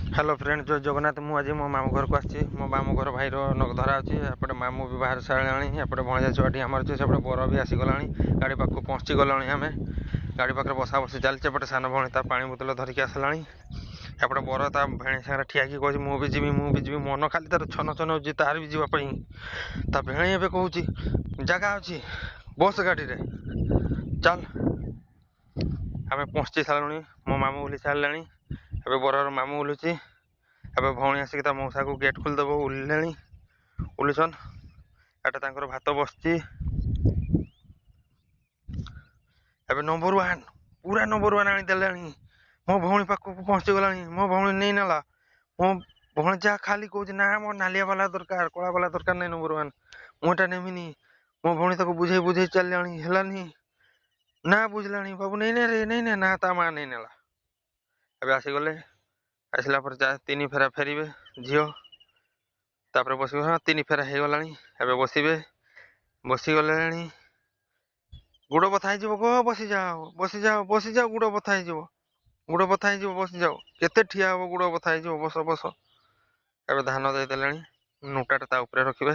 Hello friend जय जगन्नाथ मुझे मो मामू घर को आसी मो मामू घर भाईर धरा अच्छी एपटे मामू भी बाहर सारा एपटे भणजा छुआटी आमर अच्छे सेपटे बर भी आसीगला गाड़ी पाख पहुँची गला आम गाड़ी पाखे बसा बसी चलचे एपटे सान भणी ता पानी बोतल धरिकी आसला एपटे बर ता भेणी सागर ठिया कहे मुझे मन खाली तार छन छन हो तार भी जावाई ता भेणी एवं कहूँ जगह अच्छी बस गाड़ी रे चल आम पहुँची सारूँ मो मामू बुली सारा एवं बर मामू बुलूची एवं भौणी आसिक ता मौसा को गेट खोलदेव उल्ले उलुसन एटा तांकर भात बसची एवं नंबर 1 पूरा नंबर 1 आनीदे मो भौणी पाख पहुँची गला मो भौणी नहीं नाला मो भणजा खाली कहूँ ना मो नालिया वाला दरकार कला वाला दरकार नहीं नंबर 1 मुझा नेमिनी मो भौणी ताको बुझे बुझे चल है ना बुझला बाबू नहीं ने रे नहीं ने ना ता माँ नहीं नेला एवं आसीगले आसला तीन फेरा फेरबे झील तापर बस तीन फेरा हो गला बसबे बसीगले गुड़ बथा हो बसी जाओ बसी जाओ बसी जाओ गुड़ बथा गुड़ बथा हो बसी जाओ केते ठिया हम गुड़ बथा हो बस बस एवं धान देदेले नोटा उपरे रखिए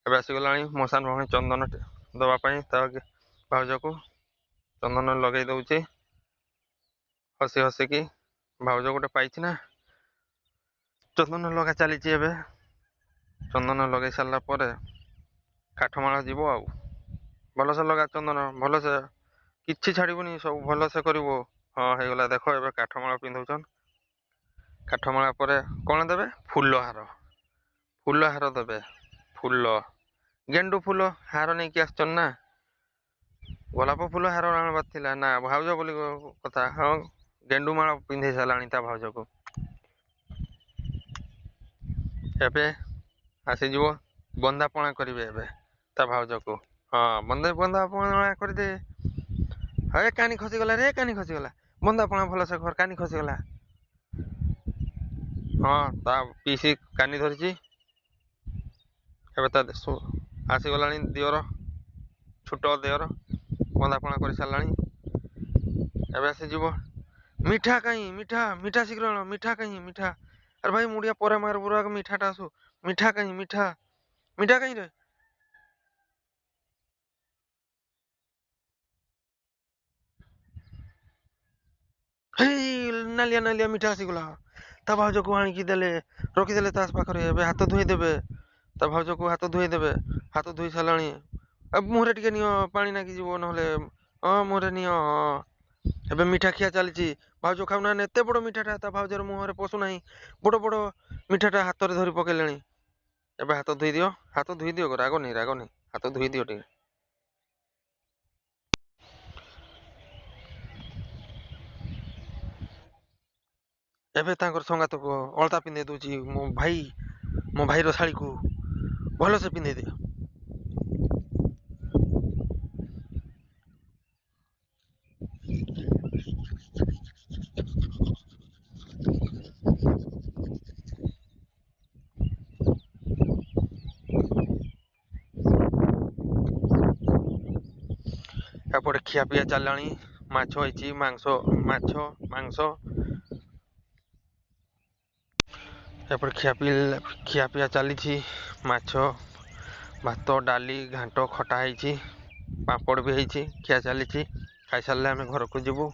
एवं आसीगला मसान भौणी चंदन दवापाई भाउज को चंदन लगे दौचे हसी हसिकी भाउज गोटे पाई ना चंदन लगा चली चंदन लगे सारा पर काठमाला जीव आ भलसे लगा चंदन भलसे किछि छाड़बनी सब भलसे कर हाँ हो देख ए काठमाला पिंधुन काठमाला पर कौन देवे फूल हार देवे फूल गेंडू फूल हार नहीं कि आसन ना गोलाप फूल हार आनबार ना भाउज बोली कथा हाँ गेंडू माला पिंधे सारा भाउज को एवं आसीज बंदापणा करेंगे ता भाउज को हाँ बंदापणा करदे हे कानी खसीगला रे कानी खसीगला बंदापणा भल से घर कानी खसीगला हाँ ता पीसी कानी धरी आसीगला दिवर छोट देवर बंदापणा कर सारा एवं आसीज मिठा कहीं मिठा मिठा शीघ्र मिठा कहीं मिठा अरे भाई मुड़िया पर मार बुरा मिठाटा आसू मिठा कहीं मिठा मिठा कहीं रे नालिया नालिया मिठा आसीगला ता भाउज को आणिकी देले रखीदे पाखे हाथ धोईदेवे ता भाउज को हाथ धोईदेवे हाथ धोई सारा अब मुहरे टे नियो पानी नागी जीव ना हाँ मुहरे नियो हाँ एवं मिठा खिया चली भाउज खाऊना एत बड़ मिठाटा ता भाउजर मुहर पशुना बड़ बड़ मिठाटा हाथ में धरी पकड़े एवं हाथ धोई दियो राग नहीं हाथ धोई दियो टे एवं तांकर संगात को अलता पिंधे दूची मो भाई शाड़ी को भल से पिंधे दे एपटे खिया पिया चलला माछ होइची मांस एपटे खिया पिया चली माछ भात डाली घाट खटा पापड़ भी होती खिया चली खाई सारे आम घर को जीवु।